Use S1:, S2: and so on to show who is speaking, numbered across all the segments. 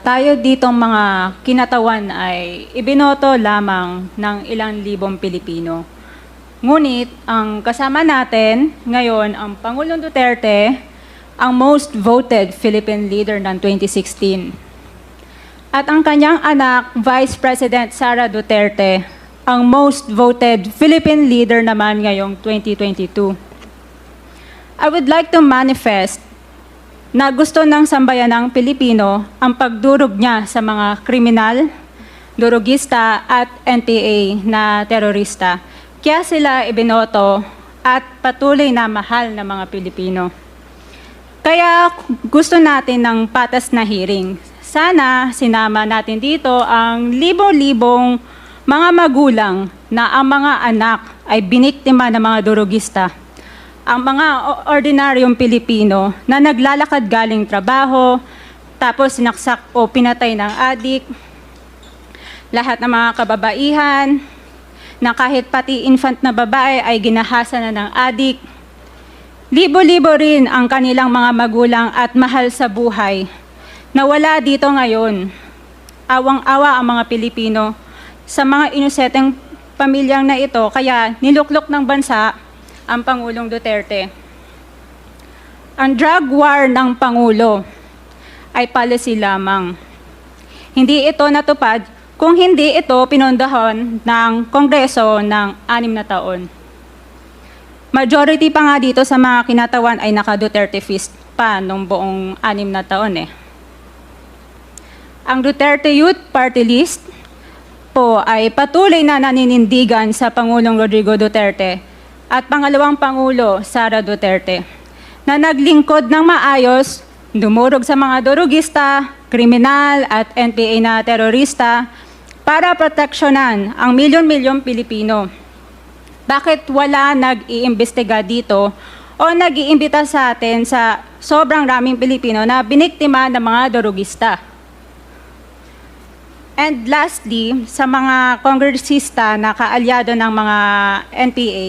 S1: tayo ditong mga kinatawan ay ibinoto lamang ng ilang libong Pilipino. Ngunit ang kasama natin ngayon ang Pangulong Duterte, ang most voted Philippine leader ng 2016. At ang kanyang anak, Vice President Sara Duterte, ang most voted Philippine leader naman ngayong 2022. I would like to manifest na gusto ng sambayanang Pilipino ang pagdurog niya sa mga kriminal, durugista at NPA na terorista. Kaya sila ibinoto at patuloy na mahal ng mga Pilipino. Kaya gusto natin ng patas na hearing. Sana sinama natin dito ang libo-libong mga magulang na ang mga anak ay biniktima ng mga durugista. Ang mga ordinaryong Pilipino na naglalakad galing trabaho, tapos sinaksak o pinatay ng adik, lahat ng mga kababaihan, na kahit pati infant na babae ay ginahasa na ng adik. Libo-libo rin ang kanilang mga magulang at mahal sa buhay na wala dito ngayon. Awang-awa ang mga Pilipino sa mga inosenteng pamilyang na ito, kaya niluklok ng bansa ang Pangulong Duterte. Ang drug war ng Pangulo ay policy lamang. Hindi ito natupad kung hindi ito pinondohan ng Kongreso ng 6 na taon. Majority pa nga dito sa mga kinatawan ay naka-Duterte fist pa nung buong 6 na taon eh. Ang Duterte Youth Party List po ay patuloy na naninindigan sa Pangulong Rodrigo Duterte at pangalawang Pangulo, Sara Duterte, na naglingkod ng maayos, dumurog sa mga durugista, kriminal at NPA na terorista para proteksyonan ang milyon-milyong Pilipino. Bakit wala nag-iimbestiga dito o nag-iimbita sa atin sa sobrang raming Pilipino na biniktima ng mga durugista? And lastly, sa mga kongresista na kaalyado ng mga NPA,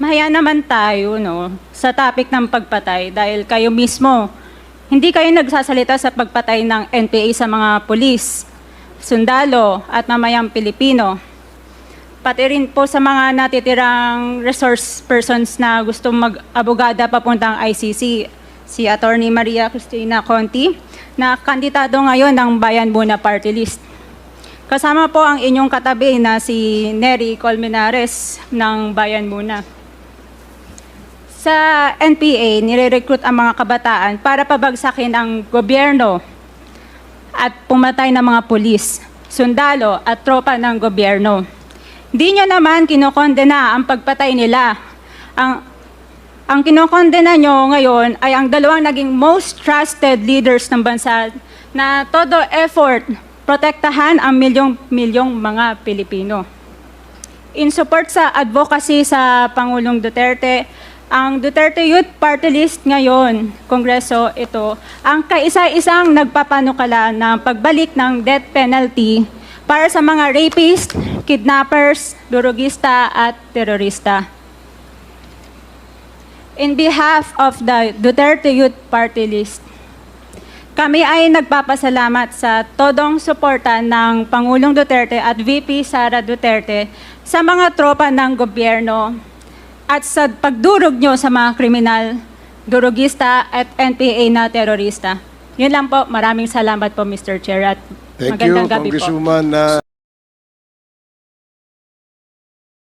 S1: mahaya naman tayo sa topic ng pagpatay dahil kayo mismo, hindi kayo nagsasalita sa pagpatay ng NPA sa mga pulis, sundalo at mamayang Pilipino. Pati rin po sa mga natitirang resource persons na gusto mag-abogada papuntang ICC, si Attorney Maria Cristina Conti, na kandidato ngayon ng Bayan Muna Party List. Kasama po ang inyong katabi na si Nery Colmenares ng Bayan Muna. Sa NPA, nire-recruit ang mga kabataan para pabagsakin ang gobyerno at pumatay ng mga pulis, sundalo at tropa ng gobyerno. Di nyo naman kinokondena ang pagpatay nila. Ang kinokondena nyo ngayon ay ang dalawang naging most trusted leaders ng bansa na todo effort protektahan ang milyong-milyong mga Pilipino. In support sa advocacy sa Pangulong Duterte, ang Duterte Youth Party List ngayon, Kongreso ito, ang kaisa-isang nagpapanukala ng pagbalik ng death penalty para sa mga rapist, kidnappers, durugista at terorista. In behalf of the Duterte Youth Party List, kami ay nagpapasalamat sa todong suporta ng Pangulong Duterte at VP Sara Duterte sa mga tropa ng gobyerno at sa pagdurog nyo sa mga kriminal, durugista at NPA na terorista. Yun lang po. Maraming salamat po, Mr. Chair. At
S2: Thank
S1: magandang
S2: you,
S1: gabi po.
S2: Congresswoman.